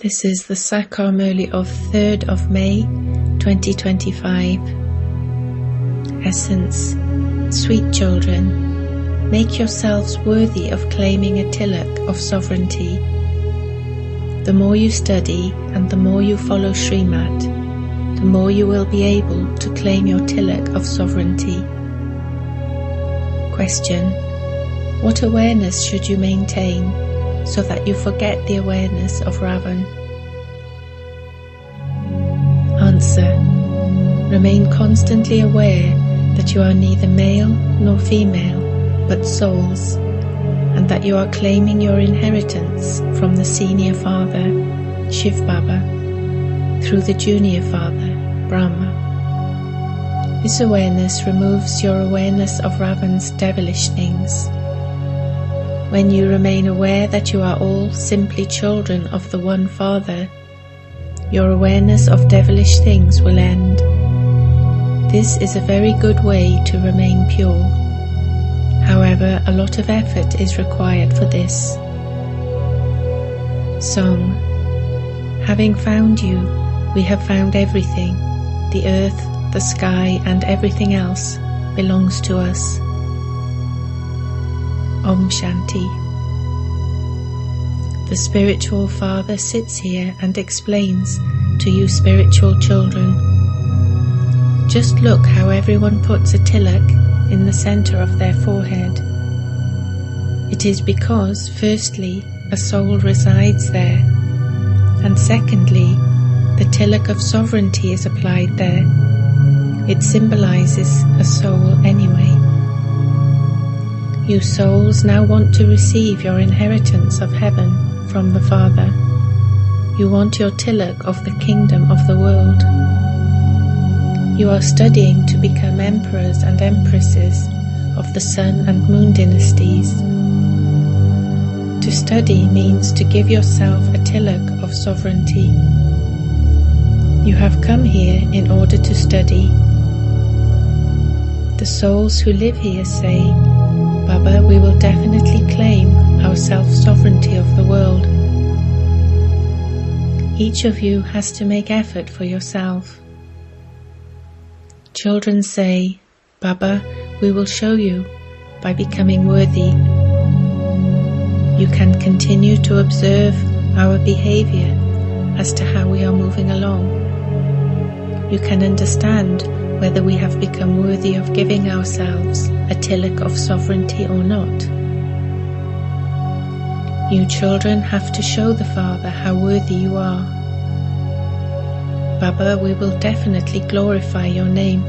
This is the Sakar Murli of 3rd of May 2025. Essence. Sweet children, make yourselves worthy of claiming a tilak of sovereignty. The more you study and the more you follow Srimad, the more you will be able to claim your tilak of sovereignty. Question. What awareness should you maintain so that you forget the awareness of Ravan? Answer. Remain constantly aware that you are neither male nor female, but souls, and that you are claiming your inheritance from the senior father, Shiv Baba, through the junior father, Brahma. This awareness removes your awareness of Ravan's devilish things. When you remain aware that you are all simply children of the one Father, your awareness of devilish things will end. This is a very good way to remain pure. However, a lot of effort is required for this. Song. Having found you, we have found everything. The earth, the sky, and everything else belongs to us. Om Shanti. The spiritual father sits here and explains to you spiritual children. Just look how everyone puts a tilak in the center of their forehead. It is because, firstly, a soul resides there, and secondly, the tilak of sovereignty is applied there. It symbolizes a soul anyway. You souls now want to receive your inheritance of heaven from the Father. You want your tilak of the kingdom of the world. You are studying to become emperors and empresses of the sun and moon dynasties. To study means to give yourself a tilak of sovereignty. You have come here in order to study. The souls who live here say, Baba, we will definitely claim our self-sovereignty of the world. Each of you has to make effort for yourself. Children say, Baba, we will show you by becoming worthy. You can continue to observe our behavior as to how we are moving along. You can understand whether we have become worthy of giving ourselves a tilak of sovereignty or not. You children have to show the Father how worthy you are. Baba, we will definitely glorify your name.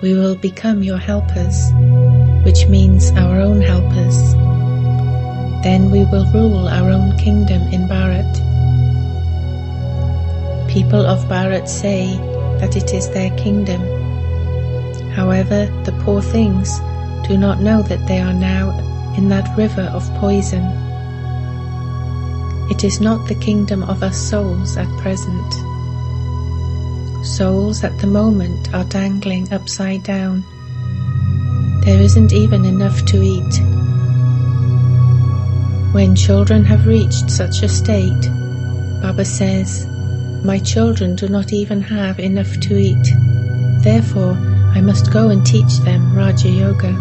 We will become your helpers, which means our own helpers. Then we will rule our own kingdom in Bharat. People of Bharat say that it is their kingdom. However, the poor things do not know that they are now in that river of poison. It is not the kingdom of us souls at present. Souls at the moment are dangling upside down. There isn't even enough to eat. When children have reached such a state, Baba says, my children do not even have enough to eat. Therefore, I must go and teach them Raja Yoga.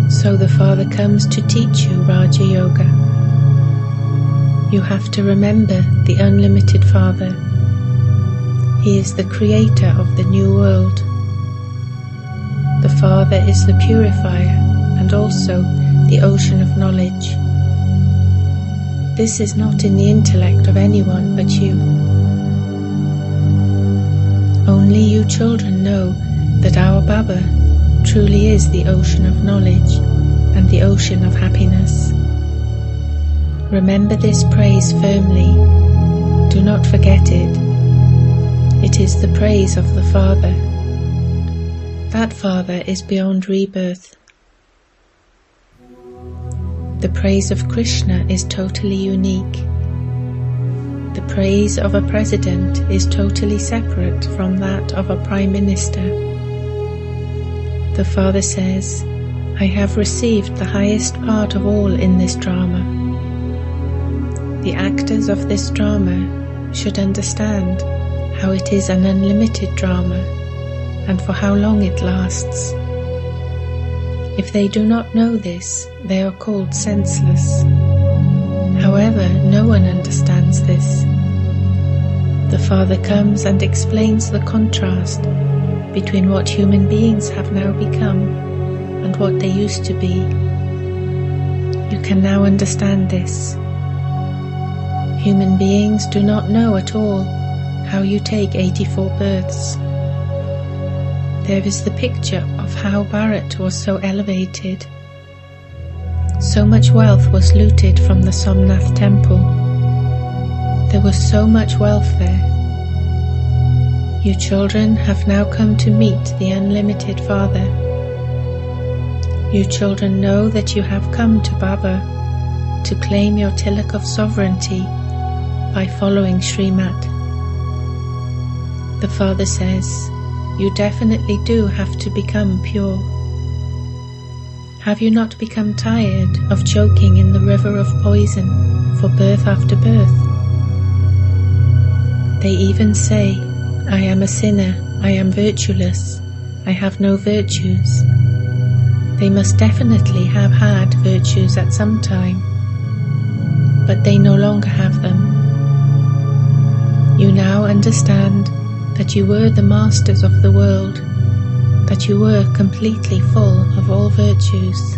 So the Father comes to teach you Raja Yoga. You have to remember the unlimited Father. He is the creator of the new world. The Father is the purifier and also the ocean of knowledge. This is not in the intellect of anyone but you. Only you children know that our Baba truly is the ocean of knowledge and the ocean of happiness. Remember this praise firmly. Do not forget it. It is the praise of the Father. That Father is beyond rebirth. The praise of Krishna is totally unique. The praise of a president is totally separate from that of a prime minister. The Father says, I have received the highest part of all in this drama. The actors of this drama should understand how it is an unlimited drama and for how long it lasts. If they do not know this, they are called senseless. However, no one understands this. The Father comes and explains the contrast between what human beings have now become and what they used to be. You can now understand this. Human beings do not know at all how you take 84 births. There is the picture of how Bharat was so elevated. So much wealth was looted from the Somnath temple. There was so much wealth there. You children have now come to meet the unlimited Father. You children know that you have come to Baba to claim your tilak of sovereignty by following Srimat. The Father says, you definitely do have to become pure. Have you not become tired of choking in the river of poison for birth after birth? They even say, I am a sinner, I am virtueless, I have no virtues. They must definitely have had virtues at some time, but they no longer have them. You now understand that you were the masters of the world, that you were completely full of all virtues.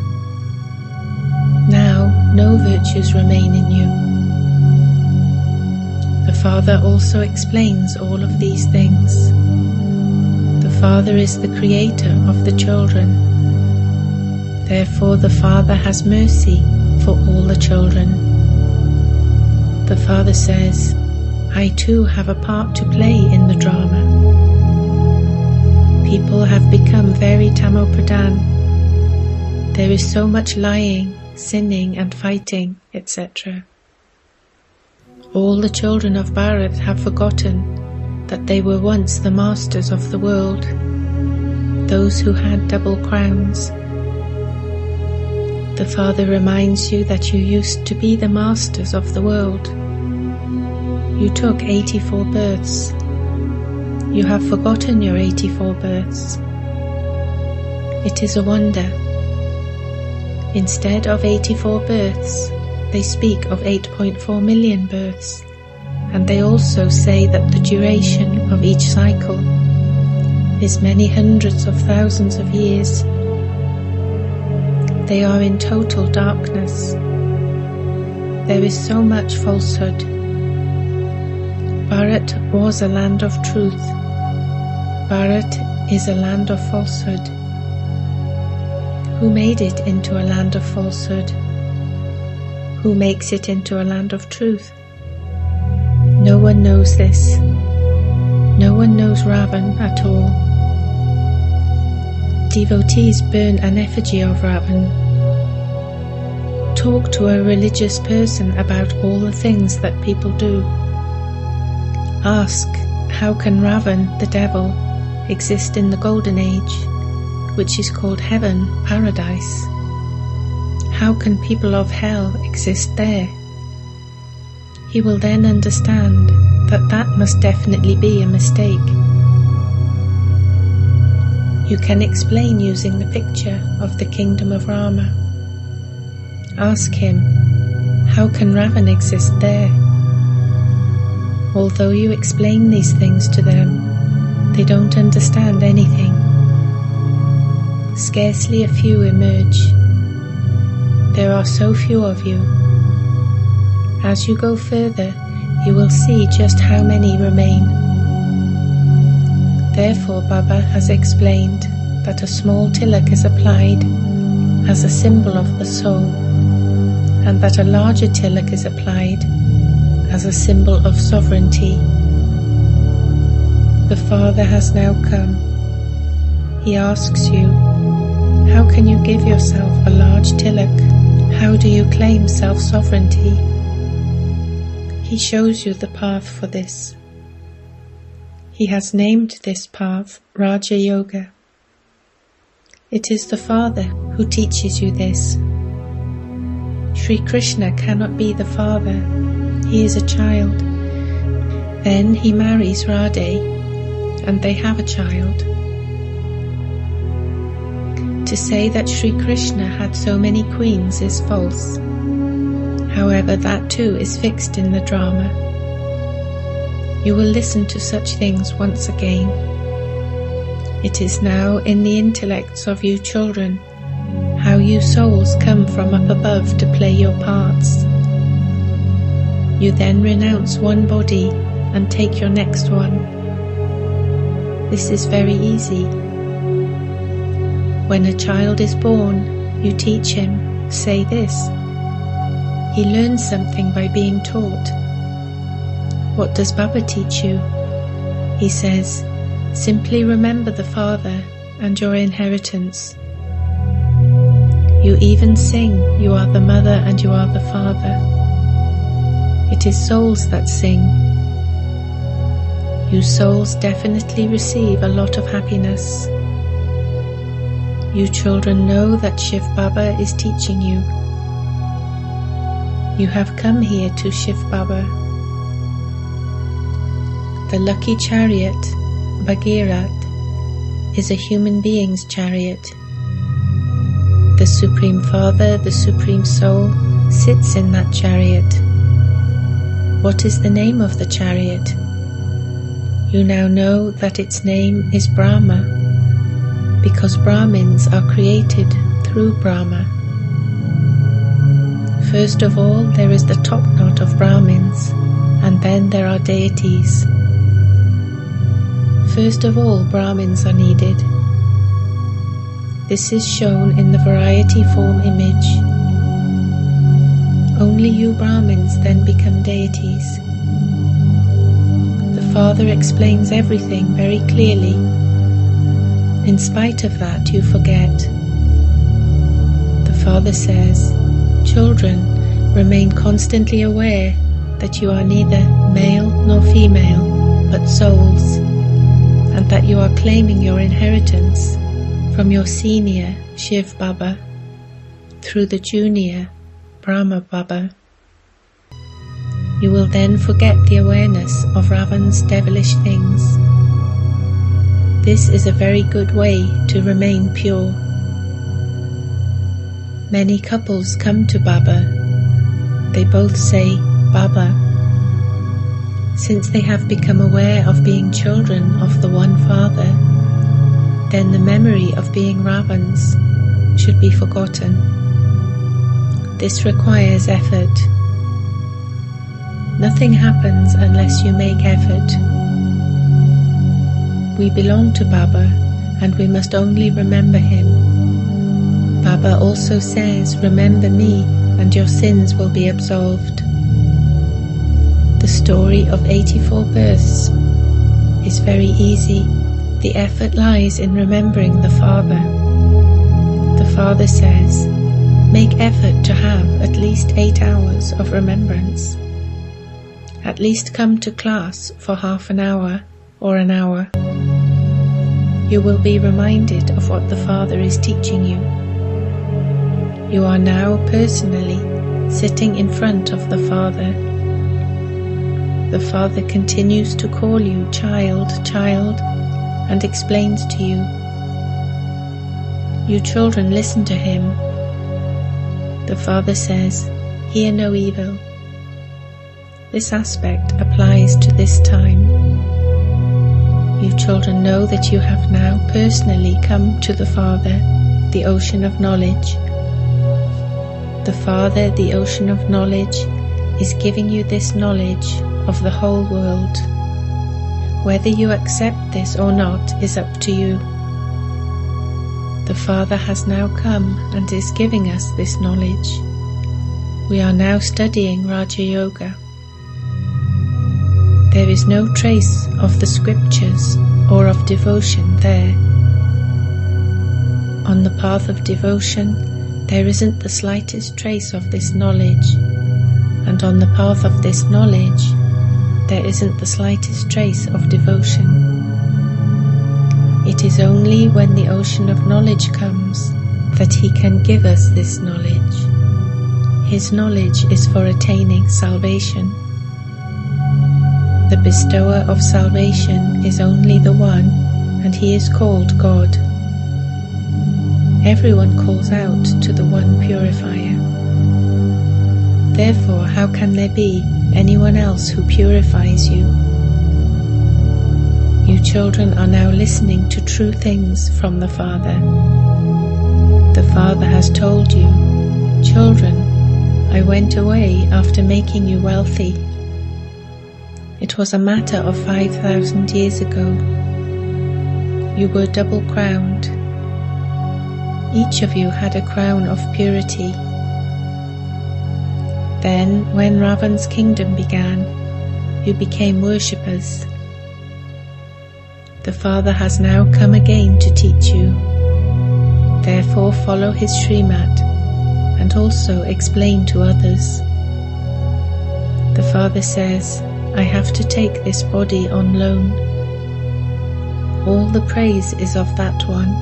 Now no virtues remain in you. The Father also explains all of these things. The Father is the creator of the children. Therefore the Father has mercy for all the children. The Father says, I too have a part to play in the drama. People have become very tamopradhan. There is so much lying, sinning and fighting, etc. All the children of Bharat have forgotten that they were once the masters of the world, those who had double crowns. The Father reminds you that you used to be the masters of the world. You took 84 births. You have forgotten your 84 births. It is a wonder. Instead of 84 births, they speak of 8.4 million births, and they also say that the duration of each cycle is many hundreds of thousands of years. They are in total darkness. There is so much falsehood. Bharat was a land of truth. Bharat is a land of falsehood. Who made it into a land of falsehood? Who makes it into a land of truth? No one knows this. No one knows Ravan at all. Devotees burn an effigy of Ravan. Talk to a religious person about all the things that people do. Ask, how can Ravan, the devil, exist in the Golden Age, which is called heaven, paradise? How can people of hell exist there? He will then understand that that must definitely be a mistake. You can explain using the picture of the kingdom of Rama. Ask him, how can Ravan exist there? Although you explain these things to them, they don't understand anything. Scarcely a few emerge. There are so few of you. As you go further, you will see just how many remain. Therefore Baba has explained that a small tilak is applied as a symbol of the soul, and that a larger tilak is applied as a symbol of sovereignty. The Father has now come. He asks you, how can you give yourself a large tilak? How do you claim self-sovereignty? He shows you the path for this. He has named this path Raja Yoga. It is the Father who teaches you this. Sri Krishna cannot be the Father. he is a child. Then he marries Radhe, and they have a child. To say that Sri Krishna had so many queens is false. However, that too is fixed in the drama. You will listen to such things once again. It is now in the intellects of you children, how you souls come from up above to play your parts. You then renounce one body and take your next one. This is very easy. When a child is born, you teach him, say this. He learns something by being taught. What does Baba teach you? He says, simply remember the Father and your inheritance. You even sing, you are the mother and you are the father. It is souls that sing. You souls definitely receive a lot of happiness. You children know that Shiv Baba is teaching you. You have come here to Shiv Baba. The lucky chariot, Bhagirath, is a human being's chariot. The Supreme Father, the Supreme Soul, sits in that chariot. What is the name of the chariot? You now know that its name is Brahma, because Brahmins are created through Brahma. First of all, there is the top knot of Brahmins, and then there are deities. First of all, Brahmins are needed. This is shown in the variety form image. Only you Brahmins then become deities. The Father explains everything very clearly. In spite of that, you forget. The Father says, children, remain constantly aware that you are neither male nor female, but souls, and that you are claiming your inheritance from your senior Shiv Baba through the junior Brahma Baba. You will then forget the awareness of Ravan's devilish things. This is a very good way to remain pure. Many couples come to Baba. They both say, Baba. Since they have become aware of being children of the one Father, then the memory of being Ravans should be forgotten. This requires effort. Nothing happens unless you make effort. We belong to Baba, and we must only remember him. Baba also says, remember me, and your sins will be absolved. The story of 84 births is very easy. The effort lies in remembering the Father. The Father says, make effort to have at least 8 hours of remembrance. At least come to class for half an hour or an hour. You will be reminded of what the Father is teaching you. You are now personally sitting in front of the Father. The Father continues to call you child, child, and explains to you. You children listen to him. The Father says, hear no evil. This aspect applies to this time. You children know that you have now personally come to the Father, the ocean of knowledge. The Father, the ocean of knowledge, is giving you this knowledge of the whole world. Whether you accept this or not is up to you. The Father has now come and is giving us this knowledge. We are now studying Raja Yoga. There is no trace of the scriptures or of devotion there. On the path of devotion, there isn't the slightest trace of this knowledge, and on the path of this knowledge, there isn't the slightest trace of devotion. It is only when the ocean of knowledge comes that he can give us this knowledge. His knowledge is for attaining salvation. The bestower of salvation is only the one, and he is called God. Everyone calls out to the one purifier. Therefore, how can there be anyone else who purifies you? You children are now listening to true things from the Father. The Father has told you, "Children, I went away after making you wealthy." It was a matter of 5,000 years ago. You were double-crowned. Each of you had a crown of purity. Then, when Ravan's kingdom began, you became worshippers. The Father has now come again to teach you. Therefore follow his Srimat and also explain to others. The Father says, "I have to take this body on loan. All the praise is of that one.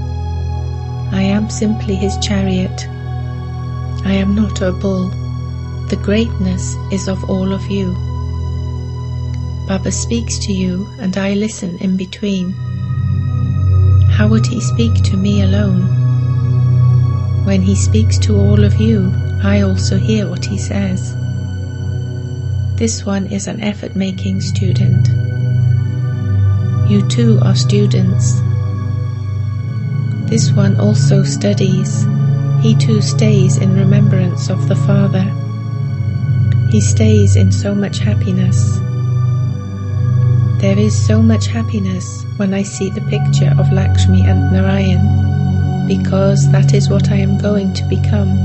I am simply his chariot. I am not a bull. The greatness is of all of you. Baba speaks to you and I listen in between. How would he speak to me alone? When he speaks to all of you, I also hear what he says. This one is an effort-making student. You too are students. This one also studies. He too stays in remembrance of the Father. He stays in so much happiness. There is so much happiness when I see the picture of Lakshmi and Narayan, because that is what I am going to become.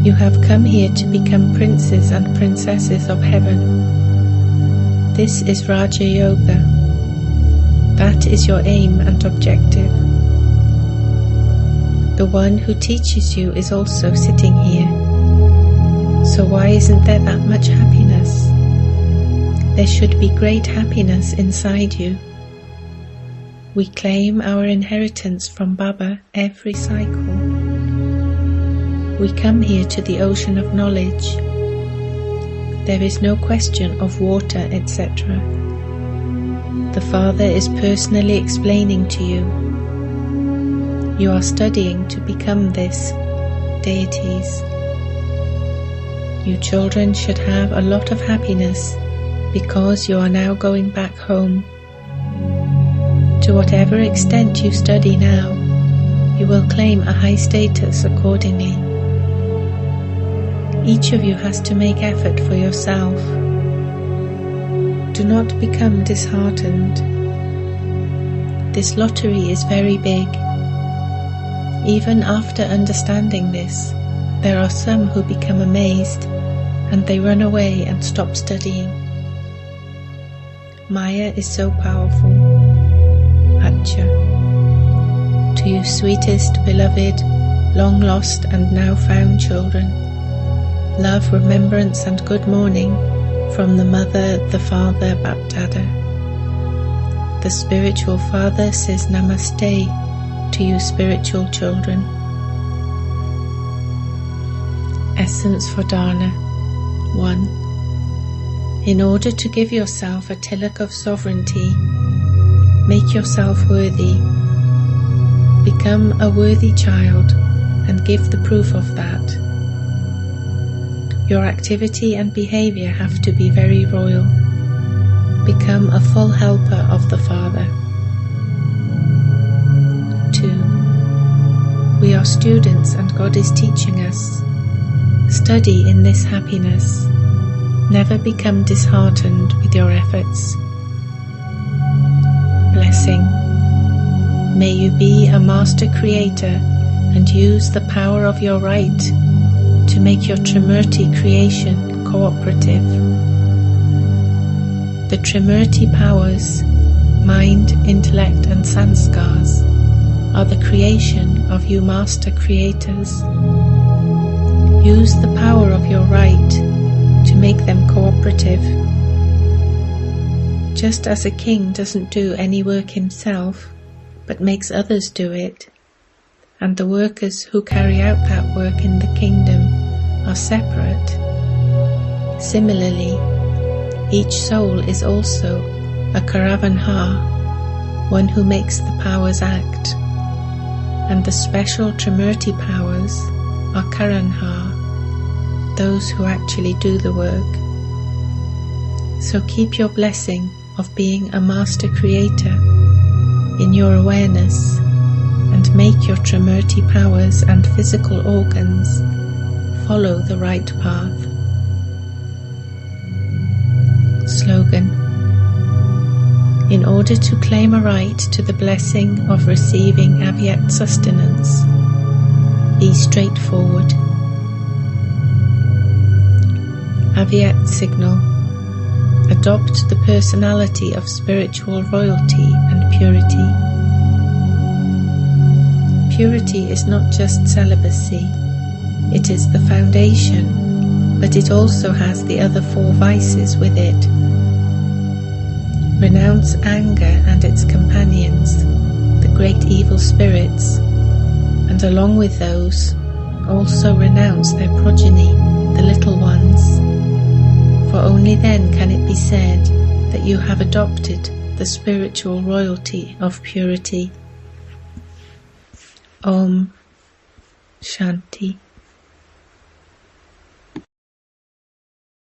You have come here to become princes and princesses of heaven. This is Raja Yoga. That is your aim and objective. The one who teaches you is also sitting here. So why isn't there that much happiness? There should be great happiness inside you. We claim our inheritance from Baba every cycle. We come here to the ocean of knowledge. There is no question of water, etc. The Father is personally explaining to you. You are studying to become this, deities. You children should have a lot of happiness because you are now going back home. To whatever extent you study now, you will claim a high status accordingly. Each of you has to make effort for yourself. Do not become disheartened. This lottery is very big. Even after understanding this, there are some who become amazed and they run away and stop studying. Maya is so powerful. Acha. To you sweetest, beloved, long lost and now found children, love, remembrance and good morning from the Mother, the Father, Bapdada. The spiritual Father says Namaste to you spiritual children. Essence for Dharna. 1. In order to give yourself a tilak of sovereignty, make yourself worthy. Become a worthy child and give the proof of that. Your activity and behavior have to be very royal. Become a full helper of the Father. 2. We are students and God is teaching us. Study in this happiness. Never become disheartened with your efforts. Blessing. May you be a master creator and use the power of your right to make your Trimurti creation cooperative. The Trimurti powers, mind, intellect and sanskars, are the creation of you master creators. Use the power of your right to make them cooperative. Just as a king doesn't do any work himself, but makes others do it, and the workers who carry out that work in the kingdom are separate. Similarly, Each soul is also a Karavanha, one who makes the powers act, and the special Trimurti powers are Karanha, those who actually do the work. So keep your blessing of being a master creator in your awareness, and make your Trimurti powers and physical organs follow the right path. Slogan: in order to claim a right to the blessing of receiving avyakt sustenance, be straightforward. Avyakt signal: adopt the personality of spiritual royalty and purity. Purity is not just celibacy, it is the foundation, but it also has the other 4 vices with it. Renounce anger and its companions, the great evil spirits, and along with those, also renounce their progeny, the little ones, for only then can it be said that you have adopted the spiritual royalty of purity. Om Shanti.